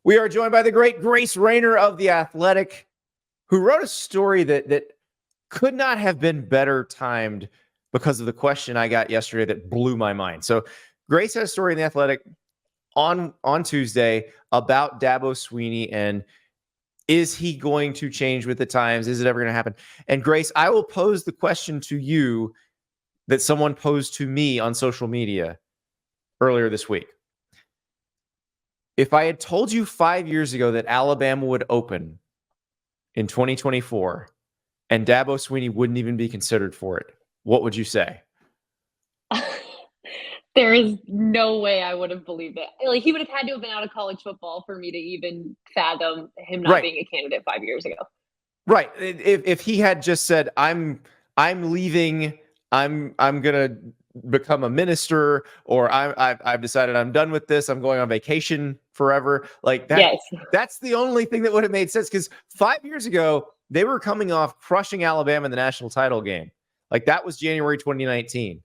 We are joined by the great Grace Royner of The Athletic, who wrote a story that could not have been better timed because of the question I got yesterday that blew my mind. So Grace had a story in The Athletic on Tuesday about Dabo Swinney and is he going to change with the times? Is it ever going to happen? And Grace, I will pose the question to you that someone posed to me on social media earlier this week. If I had told you 5 years ago that Alabama would open in 2024 and Dabo Swinney wouldn't even be considered for it, what would you say? There is no way I would have believed it. Like, he would have had to have been out of college football for me to even fathom him not being a candidate 5 years ago. Right. If he had just said, I'm leaving, I'm gonna become a minister, or I've decided I'm done with this, I'm going on vacation forever, like that. Yes. That's the only thing that would have made sense, because 5 years ago they were coming off crushing Alabama in the national title game. Like, that was January 2019.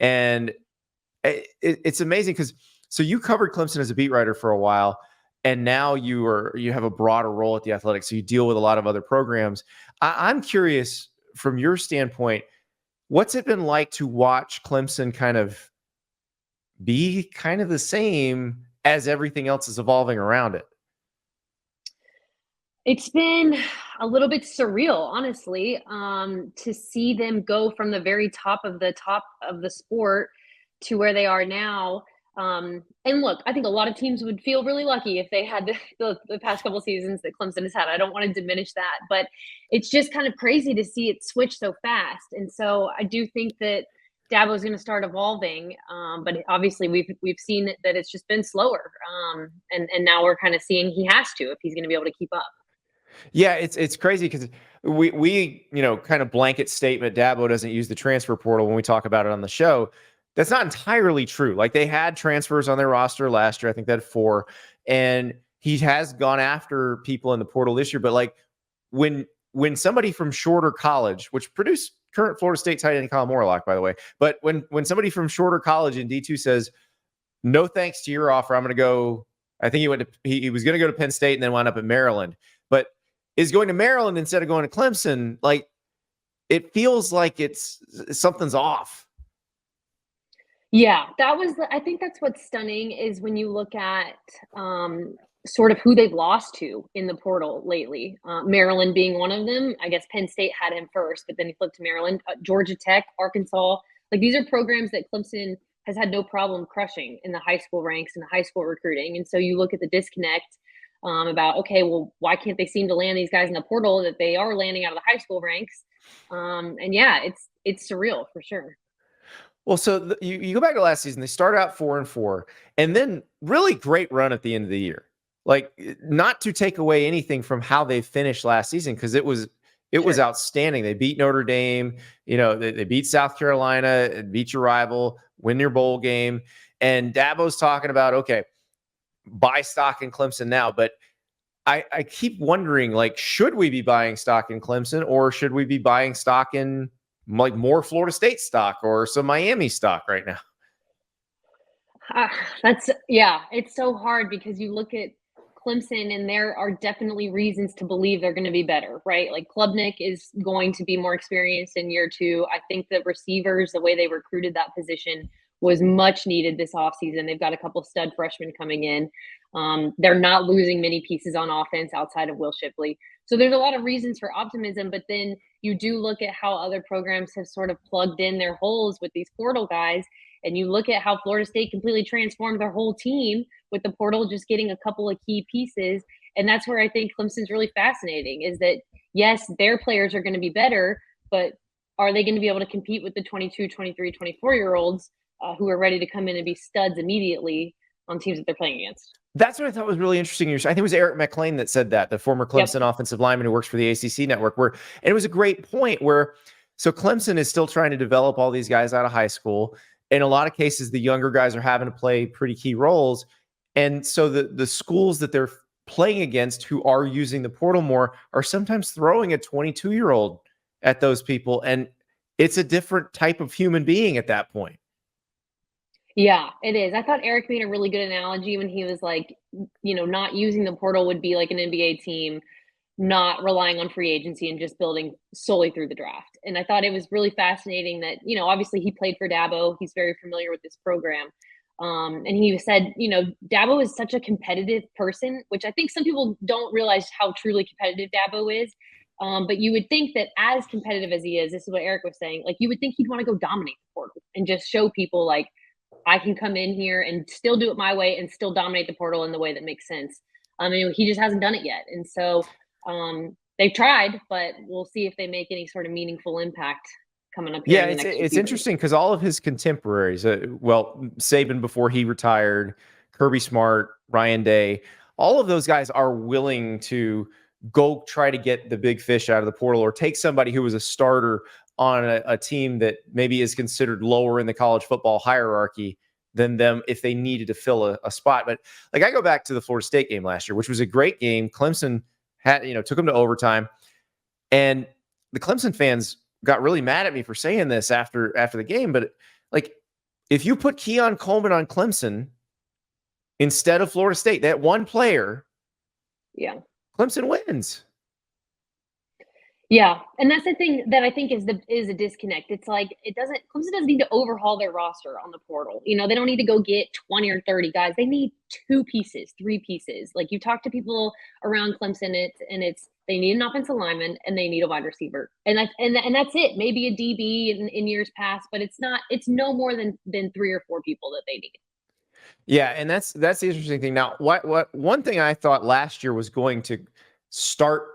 And it's amazing because so you covered Clemson as a beat writer for a while, and now you have a broader role at The Athletic, so you deal with a lot of other programs. I'm curious, from your standpoint, what's it been like to watch Clemson kind of be kind of the same as everything else is evolving around it? It's been a little bit surreal, honestly, to see them go from the very top of the sport to where they are now. And look, I think a lot of teams would feel really lucky if they had the past couple seasons that Clemson has had. I don't want to diminish that, but it's just kind of crazy to see it switch so fast. And so I do think that Dabo is going to start evolving, but obviously we've seen that it's just been slower, and now we're kind of seeing he has to if he's going to be able to keep up. Yeah, it's crazy because we kind of blanket statement Dabo doesn't use the transfer portal when we talk about it on the show. That's not entirely true. Like, they had transfers on their roster last year. I think they had 4, and he has gone after people in the portal this year. But like, when somebody from Shorter College, which produced current Florida State tight end Kyle Morlock, by the way, but when somebody from Shorter College in D2 says, "No thanks to your offer, I'm going to go," I think he was going to go to Penn State and then wound up at Maryland, but is going to Maryland instead of going to Clemson. Like, it feels like something's off. Yeah, I think that's what's stunning is when you look at sort of who they've lost to in the portal lately. Maryland being one of them. I guess Penn State had him first, but then he flipped to Maryland. Georgia Tech, Arkansas. Like, these are programs that Clemson has had no problem crushing in the high school ranks and the high school recruiting. And so you look at the disconnect about, okay, well, why can't they seem to land these guys in the portal that they are landing out of the high school ranks? And yeah, it's surreal for sure. Well, so you go back to last season, they start out 4-4, and then really great run at the end of the year. Like, not to take away anything from how they finished last season, because it was outstanding. They beat Notre Dame, they beat South Carolina, beat your rival, win your bowl game. And Dabo's talking about, okay, buy stock in Clemson now. But I keep wondering, like, should we be buying stock in Clemson, or should we be buying stock in like more Florida State stock or some Miami stock right now? It's so hard because you look at Clemson and there are definitely reasons to believe they're going to be better, right? Like, Klubnik is going to be more experienced in year 2. I think the receivers, the way they recruited that position was much needed this offseason. They've got a couple stud freshmen coming in. They're not losing many pieces on offense outside of Will Shipley. So there's a lot of reasons for optimism, but then you do look at how other programs have sort of plugged in their holes with these portal guys. And you look at how Florida State completely transformed their whole team with the portal, just getting a couple of key pieces. And that's where I think Clemson's really fascinating, is that, yes, their players are going to be better, but are they going to be able to compete with the 22, 23, 24-year-olds who are ready to come in and be studs immediately on teams that they're playing against? That's what I thought was really interesting. I think it was Eric McLean that said that, the former Clemson offensive lineman who works for the ACC network, and it was a great point where, so Clemson is still trying to develop all these guys out of high school. In a lot of cases, the younger guys are having to play pretty key roles. And so the schools that they're playing against who are using the portal more are sometimes throwing a 22-year-old at those people. And it's a different type of human being at that point. Yeah, it is. I thought Eric made a really good analogy when he was like, not using the portal would be like an NBA team not relying on free agency and just building solely through the draft. And I thought it was really fascinating that, obviously he played for Dabo. He's very familiar with this program. And he said, Dabo is such a competitive person, which I think some people don't realize how truly competitive Dabo is. But you would think that as competitive as he is, this is what Eric was saying, like you would think he'd want to go dominate the portal and just show people like, I can come in here and still do it my way and still dominate the portal in the way that makes sense. I mean, he just hasn't done it yet. And so they've tried, but we'll see if they make any sort of meaningful impact coming up here Yeah, in the next few it's years. interesting because all of his contemporaries, Saban before he retired, Kirby Smart, Ryan Day, all of those guys are willing to go try to get the big fish out of the portal or take somebody who was a starter on a team that maybe is considered lower in the college football hierarchy than them if they needed to fill a spot. But like I go back to the Florida State game last year, which was a great game. Clemson had, took them to overtime, and the Clemson fans got really mad at me for saying this after the game. But like, if you put Keon Coleman on Clemson instead of Florida State, that one player, yeah, Clemson wins. Yeah, and that's the thing that I think is a disconnect. It's like Clemson doesn't need to overhaul their roster on the portal. They don't need to go get 20 or 30 guys. They need 2 pieces, 3 pieces. Like you talk to people around Clemson, it's they need an offensive lineman and they need a wide receiver. And that's it. Maybe a DB in years past, but it's no more than 3 or 4 people that they need. Yeah, and that's the interesting thing. Now, what one thing I thought last year was going to start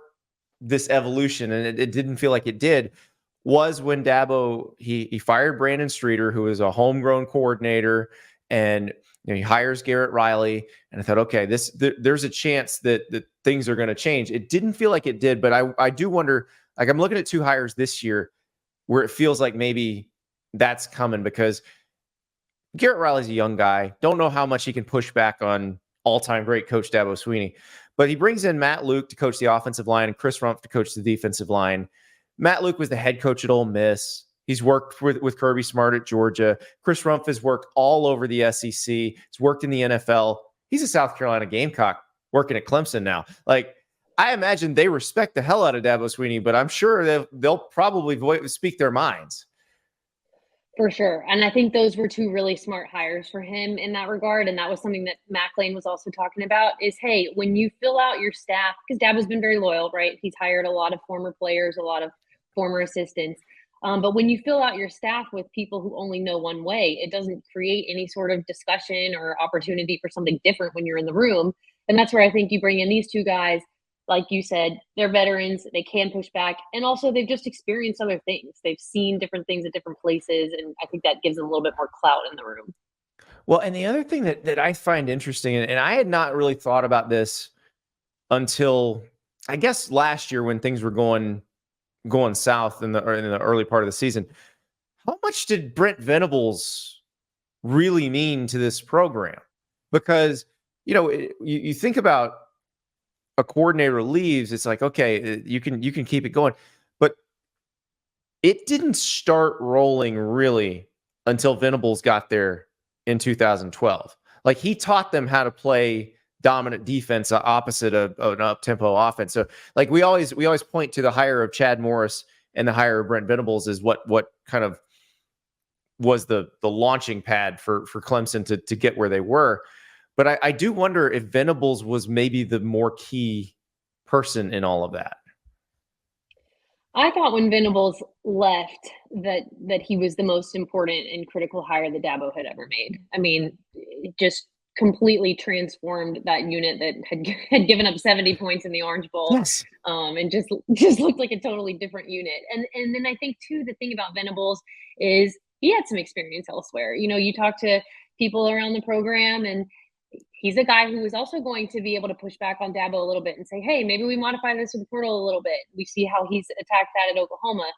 this evolution, and it didn't feel like it did, was when Dabo he fired Brandon Streeter, who is a homegrown coordinator, and he hires Garrett Riley. And I thought, okay, there's a chance that things are going to change. It didn't feel like it did, but I do wonder. Like I'm looking at 2 hires this year where it feels like maybe that's coming because Garrett Riley's a young guy. Don't know how much he can push back on all-time great coach Dabo Swinney. But he brings in Matt Luke to coach the offensive line and Chris Rumpf to coach the defensive line. Matt Luke was the head coach at Ole Miss. He's worked with Kirby Smart at Georgia. Chris Rumpf has worked all over the SEC. He's worked in the NFL. He's a South Carolina Gamecock working at Clemson now. Like, I imagine they respect the hell out of Dabo Swinney, but I'm sure they'll probably speak their minds. For sure. And I think those were 2 really smart hires for him in that regard. And that was something that Matt Lane was also talking about is, hey, when you fill out your staff, because Dabo's been very loyal, right? He's hired a lot of former players, a lot of former assistants. But when you fill out your staff with people who only know one way, it doesn't create any sort of discussion or opportunity for something different when you're in the room. And that's where I think you bring in these 2 guys. Like you said, they're veterans. They can push back. And also, they've just experienced other things. They've seen different things at different places. And I think that gives them a little bit more clout in the room. Well, and the other thing that I find interesting, and I had not really thought about this until, I guess, last year when things were going south in the early part of the season. How much did Brent Venables really mean to this program? Because, you think about a coordinator leaves, it's like, okay, you can keep it going. But it didn't start rolling really until Venables got there in 2012. Like he taught them how to play dominant defense opposite of an up-tempo offense. So like we always point to the hire of Chad Morris and the hire of Brent Venables as what kind of was the launching pad for Clemson to get where they were. But I do wonder if Venables was maybe the more key person in all of that. I thought when Venables left that he was the most important and critical hire that Dabo had ever made. I mean, it just completely transformed that unit that had given up 70 points in the Orange Bowl. Yes. And just looked like a totally different unit. And then I think too, the thing about Venables is he had some experience elsewhere. You talk to people around the program and he's a guy who is also going to be able to push back on Dabo a little bit and say, hey, maybe we modify this with the portal a little bit. We see how he's attacked that at Oklahoma.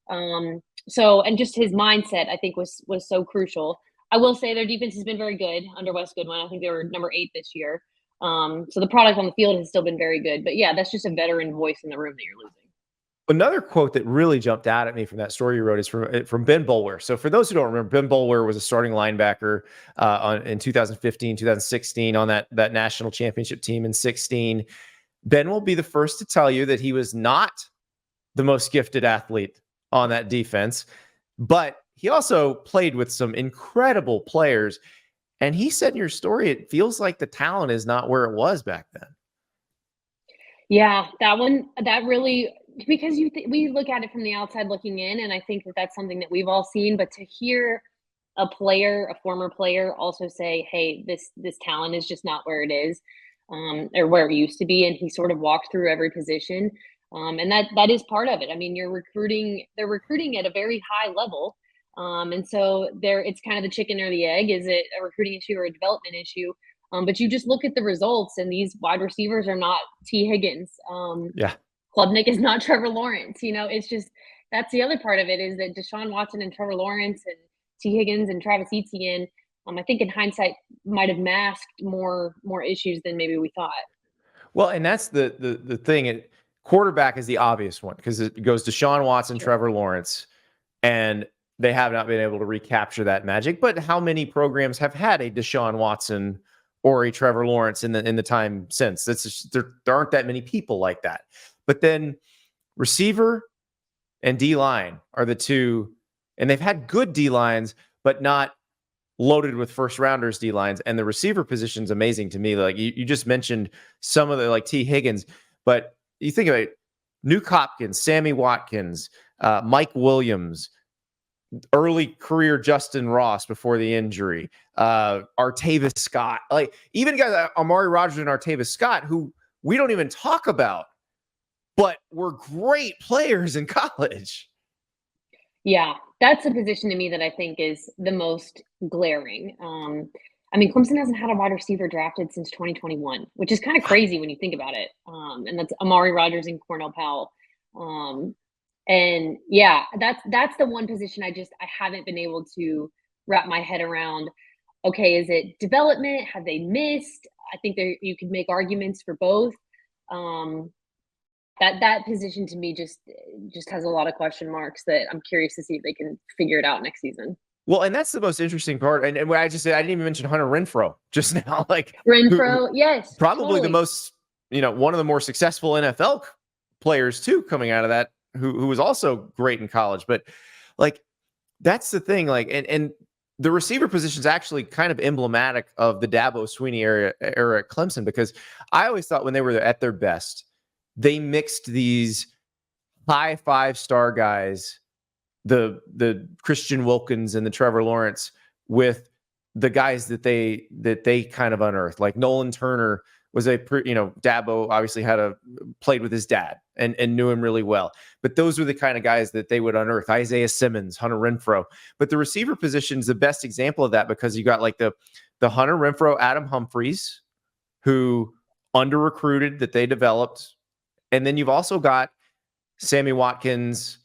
And just his mindset, I think, was so crucial. I will say their defense has been very good under Wes Goodwin. I think they were number 8 this year. So the product on the field has still been very good. But yeah, that's just a veteran voice in the room that you're losing. Another quote that really jumped out at me from that story you wrote is from Ben Boulware. So for those who don't remember, Ben Boulware was a starting linebacker in 2015, 2016 on that national championship team in 16. Ben will be the first to tell you that he was not the most gifted athlete on that defense, but he also played with some incredible players. And he said in your story, it feels like the talent is not where it was back then. Yeah, that really, because we look at it from the outside looking in, and I think that that's something that we've all seen. But to hear a former player, also say, "Hey, this talent is just not where it is, or where it used to be," and he sort of walked through every position, and that is part of it. I mean, they're recruiting at a very high level, and so it's kind of the chicken or the egg. Is it a recruiting issue or a development issue? But you just look at the results, and these wide receivers are not T. Higgins. Yeah. Klubnik is not Trevor Lawrence. It's just that's the other part of it, is that Deshaun Watson and Trevor Lawrence and T. Higgins and Travis Etienne, I think in hindsight might have masked more issues than maybe we thought. Well, and that's the thing. Quarterback is the obvious one because it goes Deshaun Watson, Sure. Trevor Lawrence, and they have not been able to recapture that magic. But how many programs have had a Deshaun Watson or a Trevor Lawrence in the time since? There aren't that many people like that. But then receiver and D-line are the two, and they've had good D-lines, but not loaded with first rounders D-lines. And the receiver position is amazing to me. Like you just mentioned some of the, like T. Higgins, but you think about it, Nuke Hopkins, Sammy Watkins, Mike Williams, early career Justin Ross before the injury, Artavis Scott, like even guys like Amari Rogers and Artavis Scott, who we don't even talk about, but were great players in college. Yeah, that's a position to me that I think is the most glaring. I mean, Clemson hasn't had a wide receiver drafted since 2021, which is kind of crazy when you think about it. And that's Amari Rogers and Cornell Powell. And yeah, that's the one position I haven't been able to wrap my head around. Okay, is it development? Have they missed? I think you could make arguments for both. That position to me just has a lot of question marks that I'm curious to see if they can figure it out next season. Well, and that's the most interesting part. And what I just said, I didn't even mention Hunter Renfrow just now. Like Renfrow, yes, probably totally. the most, one of the more successful NFL players too, coming out of that, who was also great in college. But like, that's the thing. Like, and the receiver position is actually kind of emblematic of the Dabo Swinney era at Clemson, because I always thought when they were at their best, they mixed these high 5-star guys, the Christian Wilkins and the Trevor Lawrence, with the guys that they kind of unearthed. Like Nolan Turner was Dabo obviously played with his dad and knew him really well. But those were the kind of guys that they would unearth. Isaiah Simmons, Hunter Renfrow. But the receiver position is the best example of that, because you got like the Hunter Renfrow, Adam Humphries, who under-recruited, that they developed. And then you've also got Sammy Watkins,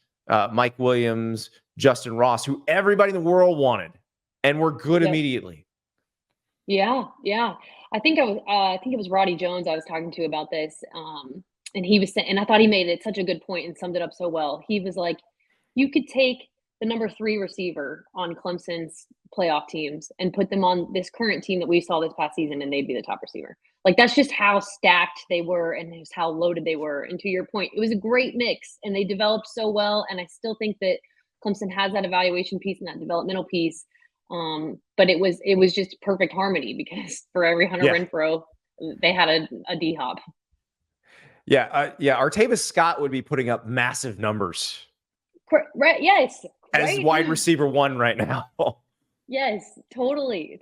Mike Williams, Justin Ross, who everybody in the world wanted and were good immediately. Yeah. I think it was Roddy Jones I was talking to about this. And he was saying, and I thought he made it such a good point and summed it up so well. He was like, you could take the number 3 receiver on Clemson's playoff teams and put them on this current team that we saw this past season, and they'd be the top receiver. Like, that's just how stacked they were and just how loaded they were. And to your point, it was a great mix, and they developed so well. And I still think that Clemson has that evaluation piece and that developmental piece. But it was just perfect harmony, because for every Hunter Renfrow, they had a D Hop. Yeah. Artavis Scott would be putting up massive numbers. Right. Yes. As wide receiver 1 right now. Yes, totally.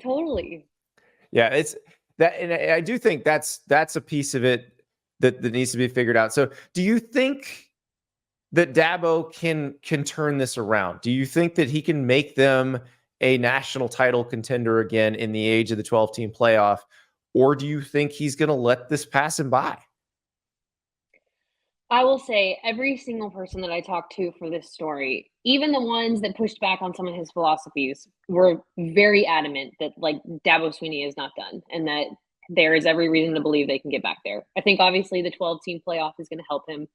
Yeah, it's that, and I do think that's a piece of it that needs to be figured out. So, do you think that Dabo can turn this around? Do you think that he can make them a national title contender again in the age of the 12-team playoff, or do you think he's going to let this pass him by? I will say every single person that I talked to for this story, even the ones that pushed back on some of his philosophies, were very adamant that, like, Dabo Swinney is not done and that there is every reason to believe they can get back there. I think obviously the 12-team playoff is going to help him.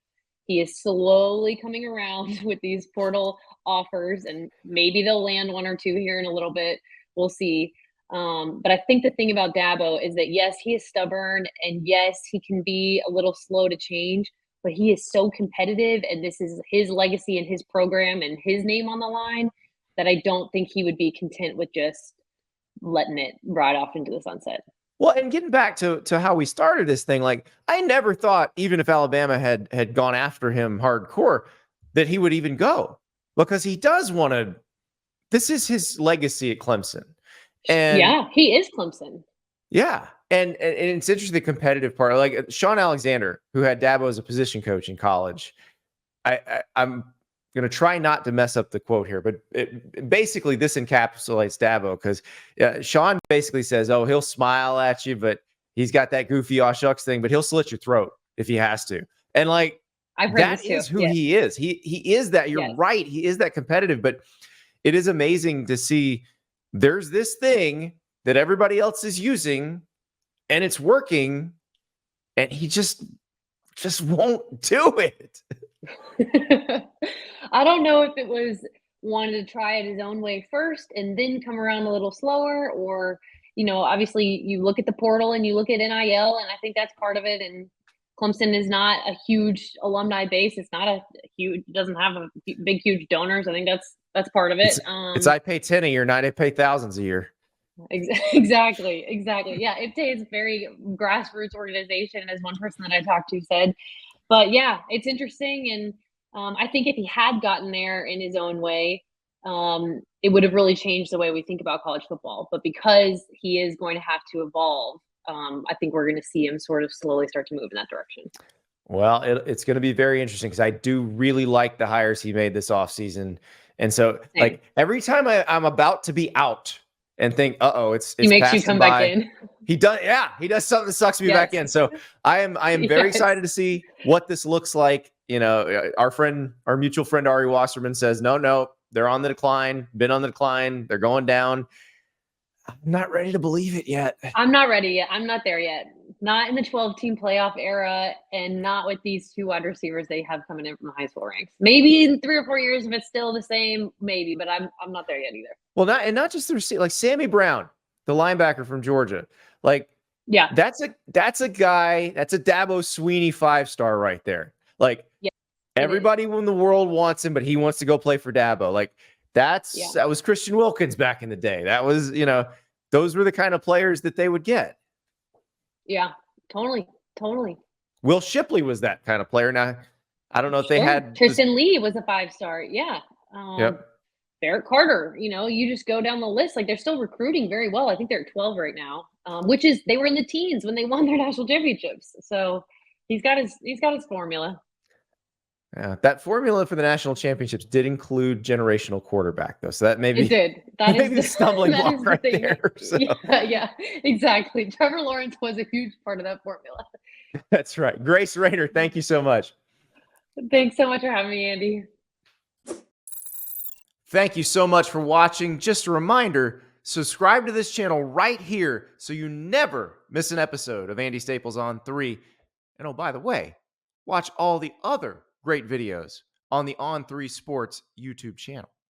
He is slowly coming around with these portal offers, and maybe they'll land one or two here in a little bit. We'll see. But I think the thing about Dabo is that, yes, he is stubborn, and yes, he can be a little slow to change, but he is so competitive, and this is his legacy and his program and his name on the line, that I don't think he would be content with just letting it ride off into the sunset. Well, and getting back to how we started this thing, like I never thought, even if Alabama had gone after him hardcore, that he would even go, because he does want to. This is his legacy at Clemson, and yeah, he is Clemson. Yeah, and it's interesting, the competitive part. Like Sean Alexander, who had Dabo as a position coach in college. I'm going to try not to mess up the quote here, but basically this encapsulates Dabo, because Sean basically says, oh, he'll smile at you, but he's got that goofy aw shucks thing, but he'll slit your throat if he has to. And like, I've heard that is who he is. He is that. You're right. He is that competitive, but it is amazing to see there's this thing that everybody else is using and it's working, and he just won't do it. I don't know if it was wanted to try it his own way first and then come around a little slower, or, obviously you look at the portal and you look at NIL, and I think that's part of it. And Clemson is not a huge alumni base. It's not doesn't have a big, huge donors. I think that's part of it. It's I pay 10 a year, not I pay thousands a year. Exactly. Yeah, it is very grassroots organization, as one person that I talked to said. But yeah, it's interesting, and I think if he had gotten there in his own way, it would have really changed the way we think about college football. But because he is going to have to evolve, I think we're going to see him sort of slowly start to move in that direction. Well, it's going to be very interesting, because I do really like the hires he made this offseason. And so, like, every time I'm about to be out and think, it's he makes you come back in. He does something that sucks me back in. So I am very excited to see what this looks like. Our mutual friend Ari Wasserman says, no, they're on the decline, been on the decline, they're going down. I'm not ready to believe it yet. I'm not ready yet. I'm not there yet. Not in the 12-team playoff era, and not with these two wide receivers they have coming in from the high school ranks. Maybe in 3 or 4 years, if it's still the same, maybe, but I'm not there yet either. Well, not just the receiver, like Sammy Brown, the linebacker from Georgia. Like, yeah, that's a guy, that's a Dabo Swinney 5-star right there. Like, everybody in the world wants him, but he wants to go play for Dabo. Like, that was Christian Wilkins back in the day. That was, those were the kind of players that they would get. Yeah, totally. Will Shipley was that kind of player. Now, I don't know if they had Tristan Lee was a 5-star. Yeah. Yep. Barrett Carter, you just go down the list. Like, they're still recruiting very well. I think they're at 12 right now, which is, they were in the teens when they won their national championships. So he's got his formula. Yeah, that formula for the national championships did include generational quarterback, though. So that maybe it did. That is the stumbling block right there. So. Yeah, exactly. Trevor Lawrence was a huge part of that formula. That's right. Grace Royner, thank you so much. Thanks so much for having me, Andy. Thank you so much for watching. Just a reminder, subscribe to this channel right here so you never miss an episode of Andy Staples on 3. And oh, by the way, watch all the other great videos on the On3 Sports YouTube channel.